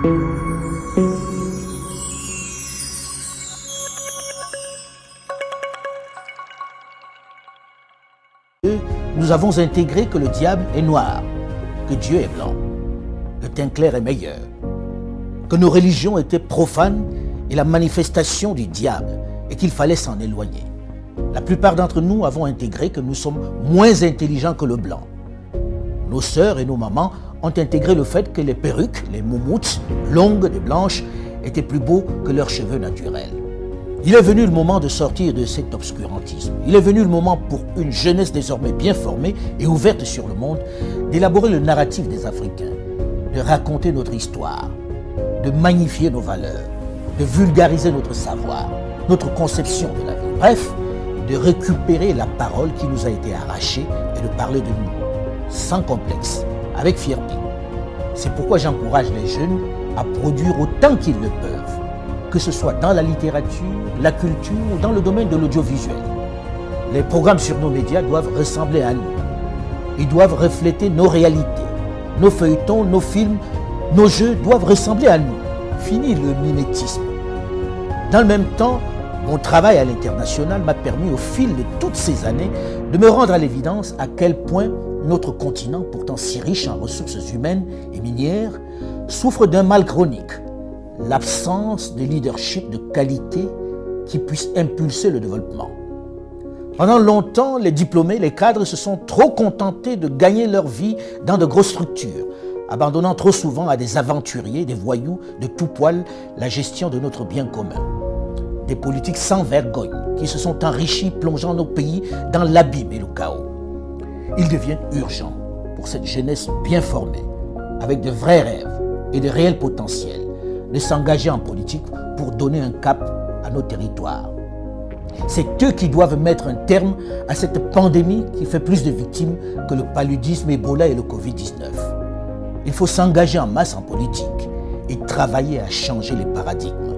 Nous avons intégré que le diable est noir, que Dieu est blanc, le teint clair est meilleur, que nos religions étaient profanes et la manifestation du diable et qu'il fallait s'en éloigner. La plupart d'entre nous avons intégré que nous sommes moins intelligents que le blanc. Nos sœurs et nos mamans ont intégré le fait que les perruques, les moumoutes, longues et blanches, étaient plus beaux que leurs cheveux naturels. Il est venu le moment de sortir de cet obscurantisme. Il est venu le moment pour une jeunesse désormais bien formée et ouverte sur le monde d'élaborer le narratif des Africains, de raconter notre histoire, de magnifier nos valeurs, de vulgariser notre savoir, notre conception de la vie. Bref, de récupérer la parole qui nous a été arrachée et de parler de nous, sans complexe, avec fierté. C'est pourquoi j'encourage les jeunes à produire autant qu'ils le peuvent, que ce soit dans la littérature, la culture ou dans le domaine de l'audiovisuel. Les programmes sur nos médias doivent ressembler à nous. Ils doivent refléter nos réalités. Nos feuilletons, nos films, nos jeux doivent ressembler à nous. Fini le mimétisme. Dans le même temps, mon travail à l'international m'a permis au fil de toutes ces années de me rendre à l'évidence à quel point notre continent, pourtant si riche en ressources humaines et minières, souffre d'un mal chronique, l'absence de leadership de qualité qui puisse impulser le développement. Pendant longtemps, les diplômés, les cadres se sont trop contentés de gagner leur vie dans de grosses structures, abandonnant trop souvent à des aventuriers, des voyous de tout poil la gestion de notre bien commun. Des politiques sans vergogne qui se sont enrichis, plongeant nos pays dans l'abîme et le chaos. Il devient urgent pour cette jeunesse bien formée, avec de vrais rêves et de réels potentiels, de s'engager en politique pour donner un cap à nos territoires. C'est eux qui doivent mettre un terme à cette pandémie qui fait plus de victimes que le paludisme, Ebola et le Covid-19. Il faut s'engager en masse en politique et travailler à changer les paradigmes.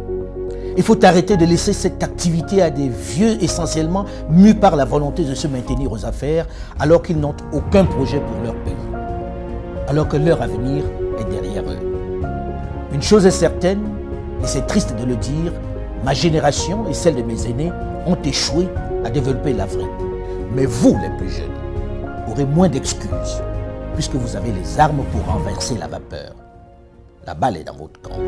Il faut arrêter de laisser cette activité à des vieux essentiellement mus par la volonté de se maintenir aux affaires alors qu'ils n'ont aucun projet pour leur pays, alors que leur avenir est derrière eux. Une chose est certaine, et c'est triste de le dire, ma génération et celle de mes aînés ont échoué à développer l'Afrique. Mais vous, les plus jeunes, aurez moins d'excuses puisque vous avez les armes pour renverser la vapeur. La balle est dans votre camp.